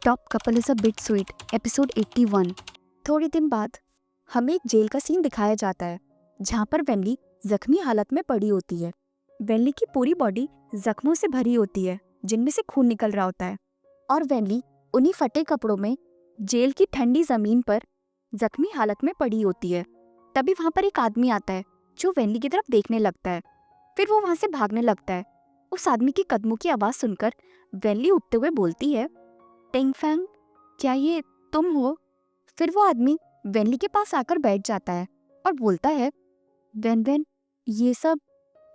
Top couple is a bit sweet episode 81। थोड़े दिन बाद हमें एक जेल का सीन दिखाया जाता है जहाँ पर वेनली जख्मी हालत में पड़ी होती है। वेनली की पूरी बॉडी जख्मों से भरी होती है जिनमें से खून निकल रहा होता है और वेनली उन्हीं फटे कपड़ों में जेल की ठंडी जमीन पर जख्मी हालत में पड़ी होती है। तभी वहाँ पर एक आदमी आता है जो वेनली की तरफ देखने लगता है। फिर वो वहाँ से भागने लगता है। उस आदमी के कदमों की आवाज़ सुनकर वेनली उठते हुए बोलती है, टेंग फैंग, क्या ये तुम हो? फिर वो आदमी वेनली के पास आकर बैठ जाता है और बोलता है, वेन वेन, ये सब।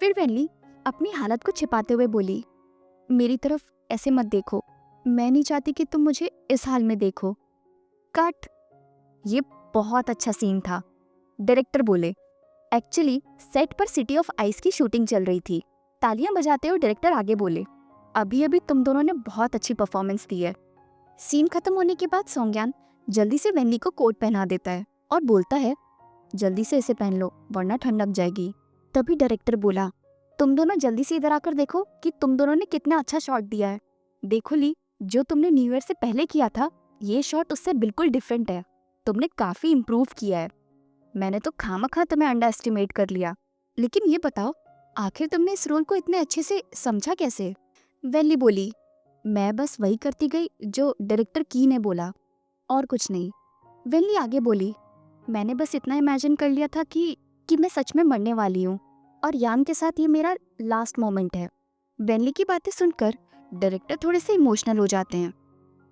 फिर वेनली अपनी हालत को छिपाते हुए बोली, मेरी तरफ ऐसे मत देखो, मैं नहीं चाहती कि तुम मुझे इस हाल में देखो। कट। ये बहुत अच्छा सीन था। डायरेक्टर बोले, एक्चुअली सेट पर सिटी ऑफ आइस की शूटिंग चल रही थी। तालियां बजाते हुए डायरेक्टर आगे बोले, अभी अभी तुम दोनों ने बहुत अच्छी परफॉर्मेंस दी है। सीन खत्म होने के बाद सोंग्यान जल्दी से वेनली को कोट पहना देता है और बोलता है, जल्दी से इसे पहन लो वरना ठंड लग जाएगी। तभी डायरेक्टर बोला, तुम दोनों जल्दी से इधर आकर देखो कि तुम दोनों ने कितना अच्छा शॉट दिया है। देखो ली, जो तुमने न्यू ईयर से पहले किया था ये शॉट उससे बिल्कुल डिफरेंट है। तुमने काफी इम्प्रूव किया है। मैंने तो खामखा तुम्हें अंडर एस्टिमेट कर लिया। लेकिन ये बताओ, आखिर तुमने इस रोल को इतने अच्छे से समझा कैसे? वेनली बोली, मैं बस वही करती गई जो डायरेक्टर की ने बोला, और कुछ नहीं। वेनली आगे बोली, मैंने बस इतना इमेजिन कर लिया था कि मैं सच में मरने वाली हूँ और यान के साथ ये मेरा लास्ट मोमेंट है। वेनली की बातें सुनकर डायरेक्टर थोड़े से इमोशनल हो जाते हैं।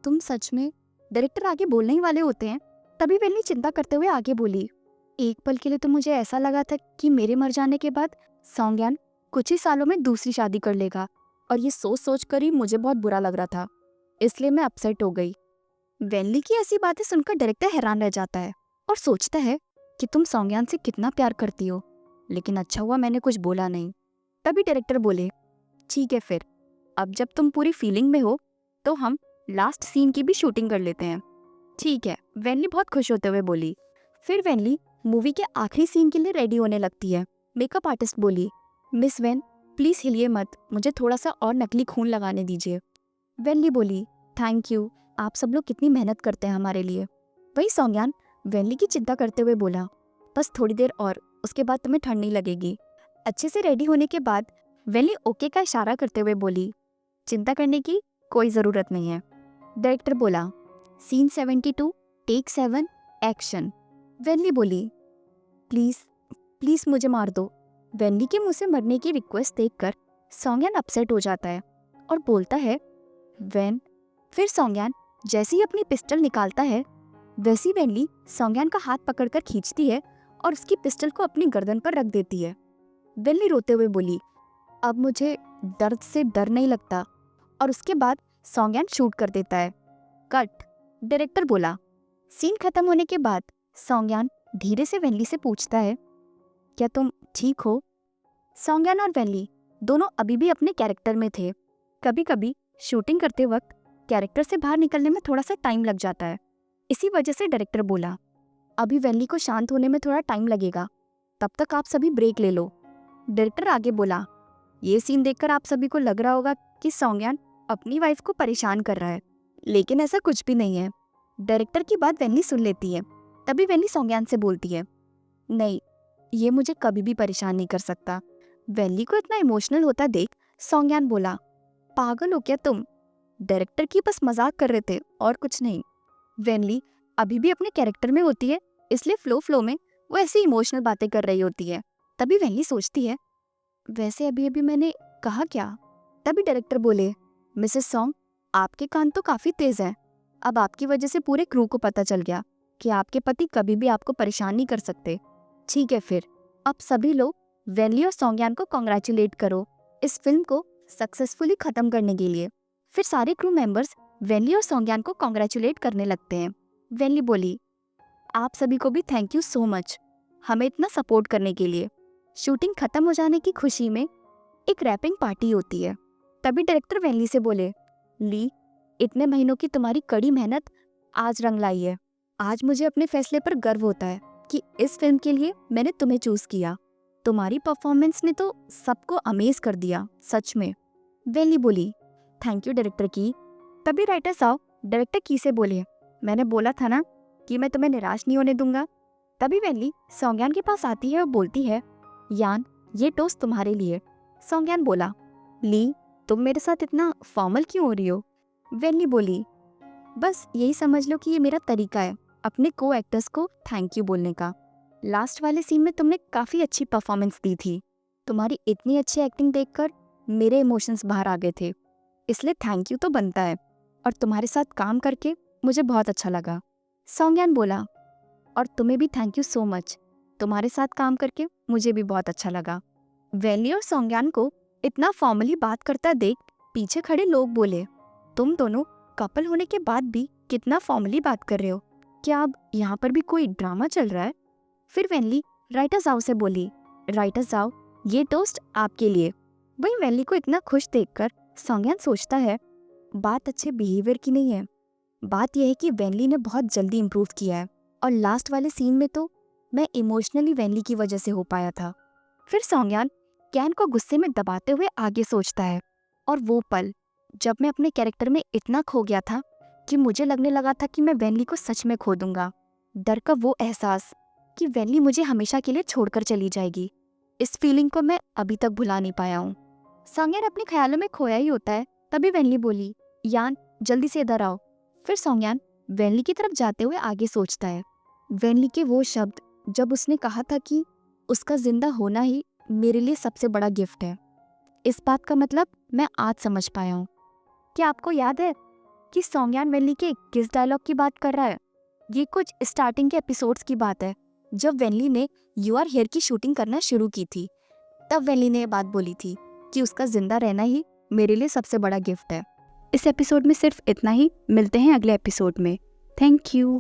तुम सच में? डायरेक्टर आगे बोलने ही वाले होते हैं तभी वेनली चिंता करते हुए आगे बोली, एक पल के लिए तो मुझे ऐसा लगा था कि मेरे मर जाने के बाद सोंग्यान कुछ ही सालों में दूसरी शादी कर लेगा, और ये सोच सोच कर ही मुझे बहुत बुरा लग रहा था, इसलिए मैं अपसेट हो गई। वेनली की ऐसी बातें सुनकर डायरेक्टर हैरान रह जाता है और सोचता है कि तुम सोंग्यान से कितना प्यार करती हो, लेकिन अच्छा हुआ मैंने कुछ बोला नहीं। तभी डायरेक्टर बोले, ठीक है फिर, अब जब तुम पूरी फीलिंग में हो तो हम लास्ट सीन की भी शूटिंग कर लेते हैं। ठीक है, वेनली बहुत खुश होते हुए बोली। फिर वेनली मूवी के आखिरी सीन के लिए रेडी होने लगती है। मेकअप आर्टिस्ट बोली, मिस वेन, प्लीज हिलिए मत, मुझे थोड़ा सा और नकली खून लगाने दीजिए। वेनली बोली, थैंक यू, आप सब लोग कितनी मेहनत करते हैं हमारे लिए। वही सोंग्यान वेनली की चिंता करते हुए बोला, बस थोड़ी देर और, उसके बाद तुम्हें ठंड नहीं लगेगी। अच्छे से रेडी होने के बाद वेनली ओके का इशारा करते हुए बोली, चिंता करने की कोई ज़रूरत नहीं है। डायरेक्टर बोला, सीन 72, टेक 7, एक्शन। वेनली बोली, प्लीज़ प्लीज़ मुझे मार दो। वेनली के मुंह से मरने की रिक्वेस्ट देखकर सोंग्यान अपसेट हो जाता है और बोलता है, वेन। फिर सोंग्यान जैसे ही अपनी पिस्टल निकालता है वैसी वेनली सोंग्यान का हाथ पकड़कर खींचती है और उसकी पिस्टल को अपनी गर्दन पर रख देती है। वेनली रोते हुए बोली, अब मुझे दर्द से डर नहीं लगता, और उसके बाद सोंग्यान शूट कर देता है। कट। डायरेक्टर बोला, सीन खत्म होने के बाद सोंग्यान धीरे से वेनली से पूछता है, क्या तुम ठीक हो? सोंग्यान और वेनली दोनों अभी भी अपने कैरेक्टर में थे। कभी कभी शूटिंग करते वक्त कैरेक्टर से बाहर निकलने में थोड़ा सा टाइम लग जाता है। इसी वजह से डायरेक्टर बोला, अभी वेनली को शांत होने में थोड़ा टाइम लगेगा, तब तक आप सभी ब्रेक ले लो। डायरेक्टर आगे बोला, ये सीन देखकर आप सभी को लग रहा होगा कि सोंग्यान अपनी वाइफ को परेशान कर रहा है, लेकिन ऐसा कुछ भी नहीं है। डायरेक्टर की बात वेनली सुन लेती है। तभी वेनली सोंग्यान से बोलती है, नहीं, ये मुझे कभी भी परेशान नहीं कर सकता। वेनली को इतना इमोशनल होता देख सोंग्यान बोला, पागल हो क्या तुम? डायरेक्टर की बस मजाक कर रहे थे और कुछ नहीं। वेनली अभी भी अपने कैरेक्टर में होती है, इसलिए फ्लो में वो ऐसी इमोशनल बातें कर रही होती है। तभी वेनली सोचती है, वैसे अभी अभी मैंने कहा क्या? तभी डायरेक्टर बोले, मिसेस सॉन्ग, आपके कान तो काफी तेज हैं। अब आपकी वजह से पूरे क्रू को पता चल गया कि आपके पति कभी भी आपको परेशान नहीं कर सकते। ठीक है फिर, अब सभी लोग वेनली और सोंग्यान को कॉन्ग्रेचुलेट करो इस फिल्म को सक्सेसफुली खत्म करने के लिए। फिर सारे क्रू मेंबर्स वेनली और सोंग्यान को कॉन्ग्रेचुलेट करने लगते हैं। वेनली बोली, आप सभी को भी थैंक यू सो मच, हमें इतना सपोर्ट करने के लिए। शूटिंग खत्म हो जाने की खुशी में एक रैपिंग पार्टी होती है। तभी डायरेक्टर वेनली से बोले, ली, इतने महीनों की तुम्हारी कड़ी मेहनत आज रंग लाई है। आज मुझे अपने फैसले पर गर्व होता है कि इस फिल्म के लिए मैंने तुम्हें चूज किया। तुम्हारी परफॉर्मेंस ने तो सबको अमेज कर दिया, सच में। वेनली बोली, थैंक यू डायरेक्टर की। तभी राइटर साहब डायरेक्टर की से बोले, मैंने बोला था ना कि मैं तुम्हें निराश नहीं होने दूंगा। तभी वैनली सोंगयान के पास आती है और बोलती है, यान ये टोस्ट तुम्हारे लिए। सोंगयान बोला, ली तुम मेरे साथ इतना फॉर्मल क्यों हो रही हो? वैनली बोली, बस यही समझ लो कि ये मेरा तरीका है अपने को एक्टर्स को थैंक यू बोलने का। लास्ट वाले सीन में तुमने काफ़ी अच्छी परफॉर्मेंस दी थी। तुम्हारी इतनी अच्छी एक्टिंग देखकर मेरे इमोशंस बाहर आ गए थे, इसलिए थैंक यू तो बनता है। और तुम्हारे साथ काम करके मुझे बहुत अच्छा लगा। सोंगयान बोला, और तुम्हें भी थैंक यू सो मच, तुम्हारे साथ काम करके मुझे भी बहुत अच्छा लगा। वैनली और सोंगयान को इतना फॉर्मली बात करता देख पीछे खड़े लोग बोले, तुम दोनों कपल होने के बाद भी कितना फॉर्मली बात कर रहे हो, क्या अब यहाँ पर भी कोई ड्रामा चल रहा है? फिर वैनली राइटर जाओ से बोली, राइटर जाओ ये टोस्ट आपके लिए। वहीं वैनली को इतना खुश देखकर सोंगयान सोचता है, बात अच्छे बिहेवियर की नहीं है, बात यह है कि वैनली ने बहुत जल्दी इम्प्रूव किया है और लास्ट वाले सीन में तो मैं इमोशनली वैनली की वजह से हो पाया था। फिर सोंगयान कैन को गुस्से में दबाते हुए आगे सोचता है, और वो पल जब मैं अपने कैरेक्टर में इतना खो गया था कि मुझे लगने लगा था कि मैं वैनली को सच में खो दूंगा। डर का वो एहसास कि वैनली मुझे हमेशा के लिए छोड़कर चली जाएगी, इस फीलिंग को मैं अभी तक भुला नहीं पाया हूँ। सोंगयान अपने ख्यालों में खोया ही होता है, तभी वैनली बोली, यान जल्दी से इधर आओ। फिर सोंगयान वैनली की तरफ जाते हुए आगे सोचता है, वैनली के वो शब्द जब उसने कहा था कि उसका जिंदा होना ही मेरे लिए सबसे बड़ा गिफ्ट है, इस बात का मतलब मैं आज समझ पाया हूँ। क्या आपको याद है कि सोंगयान वैनली के किस डायलॉग की बात कर रहा है? ये कुछ स्टार्टिंग के एपिसोड्स की बात है, जब वैनली ने यू आर हियर की शूटिंग करना शुरू की थी। तब वैनली ने ये बात बोली थी कि उसका जिंदा रहना ही मेरे लिए सबसे बड़ा गिफ्ट है। इस एपिसोड में सिर्फ इतना ही, मिलते हैं अगले एपिसोड में। Thank you.